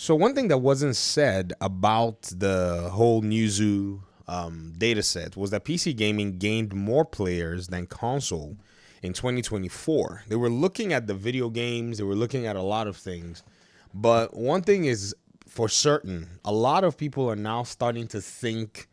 So one thing that wasn't said about the whole Newzoo data set was that PC gaming gained more players than console in 2024. They were looking at the video games, they were looking at a lot of things, but one thing is for certain, a lot of people are now starting to think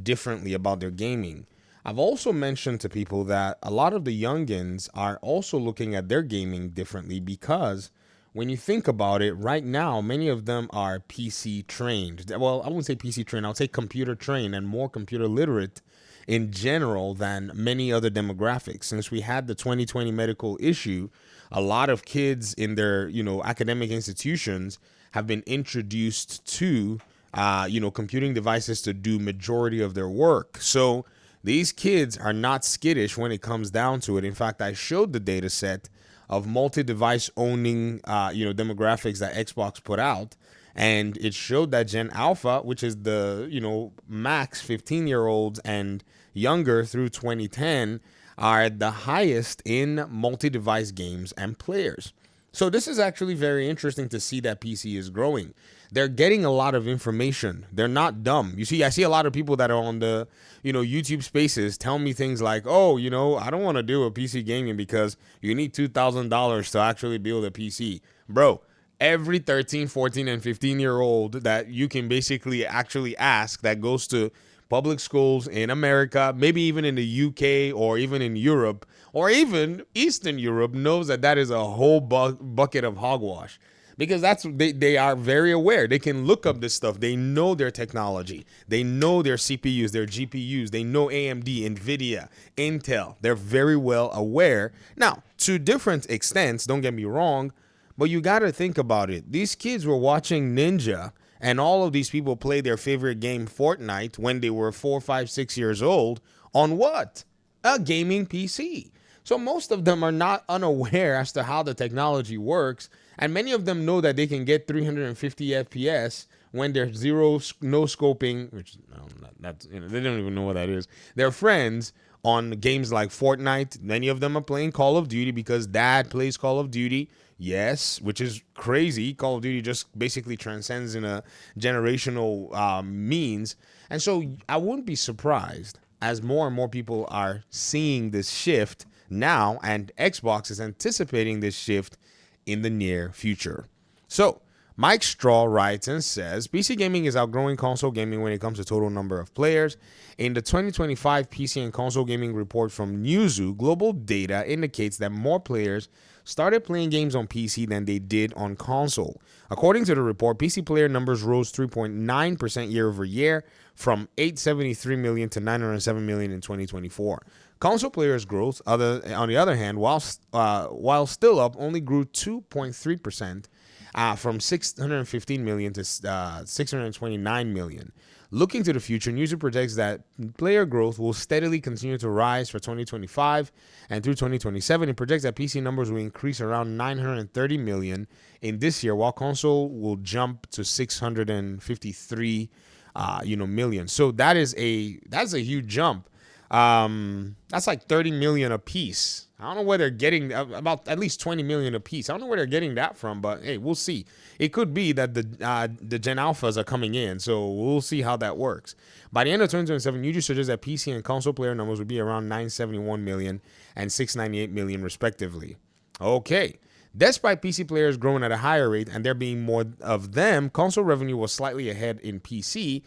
differently about their gaming. I've also mentioned to people that a lot of the youngins are also looking at their gaming differently because when you think about it, right now, many of them are PC trained. Well, I wouldn't say PC trained, I would say computer trained and more computer literate in general than many other demographics. Since we had the 2020 medical issue, a lot of kids in their, academic institutions have been introduced to, computing devices to do majority of their work. So these kids are not skittish when it comes down to it. In fact, I showed the data set of multi-device owning, demographics that Xbox put out, and it showed that Gen Alpha, which is the max 15-year-olds and younger through 2010, are the highest in multi-device games and players. So this is actually very interesting to see that PC is growing. They're getting a lot of information. They're not dumb. You see, I see a lot of people that are on the, YouTube spaces tell me things like, oh, I don't want to do a PC gaming because you need $2,000 to actually build a PC. Bro, every 13, 14, and 15-year-old that you can basically actually ask that goes to public schools in America, maybe even in the UK or even in Europe or even Eastern Europe knows that that is a whole bucket of hogwash because they are very aware. They can look up this stuff. They know their technology. They know their CPUs, their GPUs. They know AMD, NVIDIA, Intel. They're very well aware. Now, to different extents, don't get me wrong, but you got to think about it. These kids were watching Ninja and all of these people play their favorite game, Fortnite, when they were 4, 5, 6 years old on what? A gaming PC. So most of them are not unaware as to how the technology works. And many of them know that they can get 350 FPS when they're no scoping, which they don't even know what that is. Their friends on games like Fortnite. Many of them are playing Call of Duty because dad plays Call of Duty. Yes, which is crazy. Call of Duty just basically transcends in a generational means. And so I wouldn't be surprised as more and more people are seeing this shift now, and Xbox is anticipating this shift in the near future. So Mike Straw writes and says, PC gaming is outgrowing console gaming when it comes to total number of players. In the 2025 PC and console gaming report from Newzoo, global data indicates that more players started playing games on PC than they did on console. According to the report, PC player numbers rose 3.9% year over year from 873 million to 907 million in 2024. Console players' growth, on the other hand, while still up, only grew 2.3%. From 615 million to 629 million. Looking to the future, Newzoo projects that player growth will steadily continue to rise for 2025 and through 2027. It projects that PC numbers will increase around 930 million in this year, while console will jump to 653 million. So that's a huge jump. That's like 30 million a piece. I don't know where they're getting about at least 20 million a piece. I don't know where they're getting that from, but hey, we'll see. It could be that the Gen Alphas are coming in, so we'll see how that works. By the end of 2027, Newzoo suggests that PC and console player numbers would be around 971 million and 698 million respectively. Okay. Despite PC players growing at a higher rate and there being more of them, console revenue was slightly ahead in PC.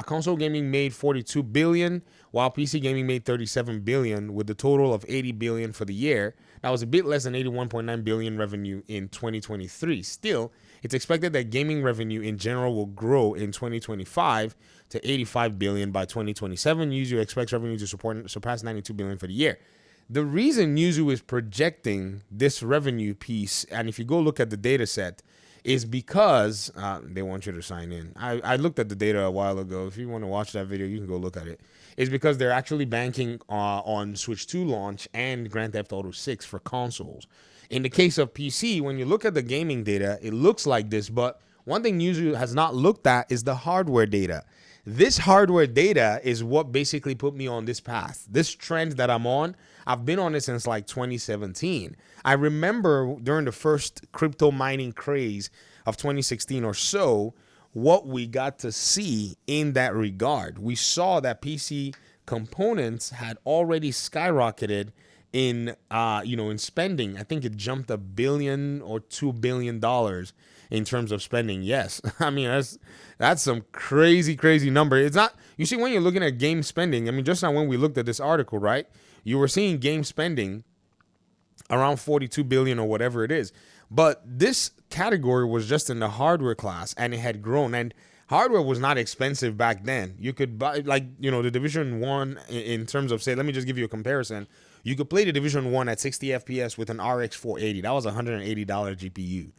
Console gaming made 42 billion, while PC gaming made 37 billion, with a total of 80 billion for the year. That was a bit less than 81.9 billion revenue in 2023. Still, it's expected that gaming revenue in general will grow in 2025 to 85 billion by 2027. Newzoo expects revenue to surpass 92 billion for the year. The reason Newzoo is projecting this revenue piece, and if you go look at the data set, is because they want you to sign in. I looked at the data a while ago. If you want to watch that video, you can go look at it. It's because they're actually banking on Switch 2 launch and Grand Theft Auto 6 for consoles. In the case of PC, when you look at the gaming data, it looks like this, but one thing Newzoo has not looked at is the hardware data. This hardware data is what basically put me on this path. This trend that I'm on, I've been on it since like 2017. I remember during the first crypto mining craze of 2016 or so, what we got to see in that regard. We saw that PC components had already skyrocketed in in spending. I think it jumped $1 billion or $2 billion in terms of spending. Yes, I mean that's some crazy number. It's not, you see, when you're looking at game spending, I mean, just now when we looked at this article, right, you were seeing game spending around 42 billion or whatever it is. But this category was just in the hardware class, and it had grown. And hardware was not expensive back then. You could buy, like, the Division 1 in terms of, say, let me just give you a comparison. You could play the Division 1 at 60 FPS with an RX 480. That was a $180 GPU.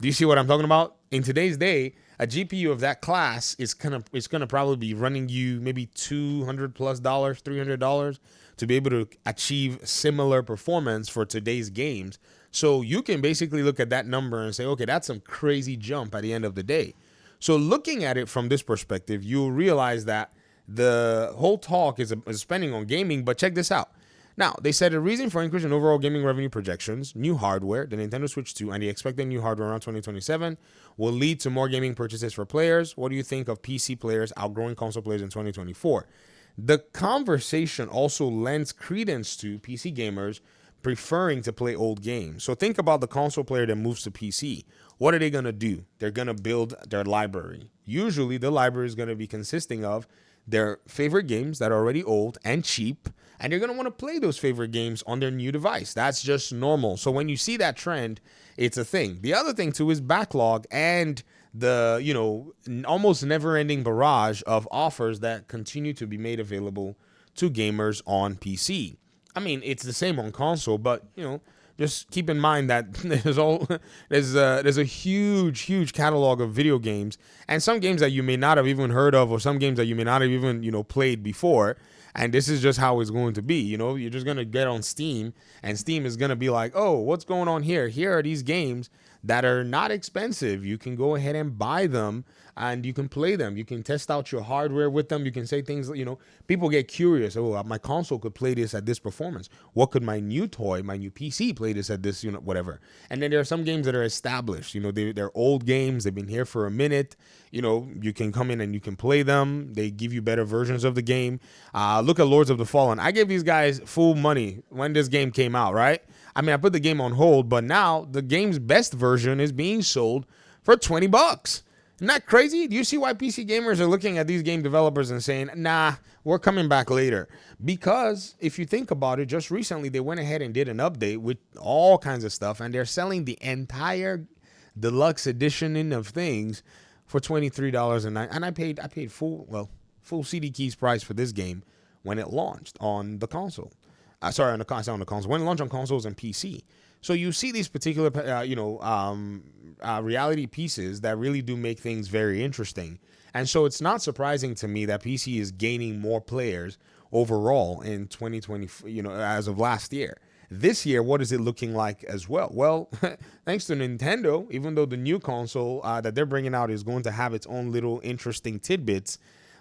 Do you see what I'm talking about? In today's day, a GPU of that class is gonna probably be running you maybe $200+ $300 to be able to achieve similar performance for today's games. So you can basically look at that number and say, okay, that's some crazy jump at the end of the day. So looking at it from this perspective, you'll realize that the whole talk is spending on gaming. But check this out. Now, they said a reason for increase in overall gaming revenue projections, new hardware, the Nintendo Switch 2, and the expected new hardware around 2027 will lead to more gaming purchases for players. What do you think of PC players outgrowing console players in 2024? The conversation also lends credence to PC gamers preferring to play old games. So think about the console player that moves to PC. What are they going to do? They're going to build their library. Usually the library is going to be consisting of their favorite games that are already old and cheap, and they're going to want to play those favorite games on their new device. That's just normal. So when you see that trend, it's a thing. The other thing too is backlog and the almost never-ending barrage of offers that continue to be made available to gamers on PC. I mean, it's the same on console, but just keep in mind that there's a huge catalog of video games, and some games that you may not have even heard of, or some games that you may not have even played before. And this is just how it's going to be. You're just going to get on Steam, and Steam is going to be like, oh, what's going on here? Here are these games that are not expensive. You can go ahead and buy them, and you can play them. You can test out your hardware with them. You can say things, people get curious. Oh, my console could play this at this performance. What could my new toy, my new PC play this at this, whatever. And then there are some games that are established. They're old games. They've been here for a minute. You can come in and you can play them. They give you better versions of the game. Look at Lords of the Fallen. I gave these guys full money when this game came out, right? I mean, I put the game on hold, but now the game's best version is being sold for $20. Isn't that crazy? Do you see why PC gamers are looking at these game developers and saying, nah, we're coming back later? Because if you think about it, just recently they went ahead and did an update with all kinds of stuff, and they're selling the entire deluxe edition of things for $23.09. And I paid full CD keys price for this game when it launched on the console. On the console. When it launched on consoles and PC. So you see these particular, reality pieces that really do make things very interesting. And so it's not surprising to me that PC is gaining more players overall in 2020, as of last year. This year, what is it looking like as well? Well, thanks to Nintendo, even though the new console that they're bringing out is going to have its own little interesting tidbits.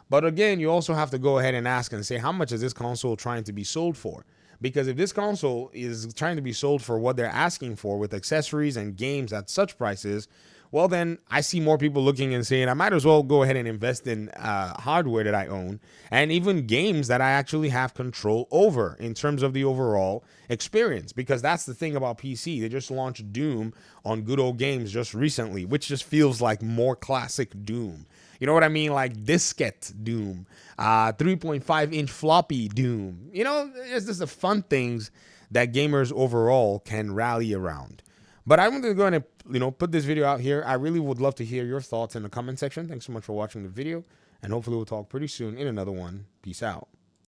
But again, you also have to go ahead and ask and say, how much is this console trying to be sold for? Because if this console is trying to be sold for what they're asking for with accessories and games at such prices, well, then I see more people looking and saying, I might as well go ahead and invest in hardware that I own and even games that I actually have control over in terms of the overall experience. Because that's the thing about PC. They just launched Doom on Good Old Games just recently, which just feels like more classic Doom. You know what I mean? Like diskette Doom, 3.5-inch floppy Doom. It's just the fun things that gamers overall can rally around. But I'm going to go ahead and, put this video out here. I really would love to hear your thoughts in the comment section. Thanks so much for watching the video, and hopefully we'll talk pretty soon in another one. Peace out.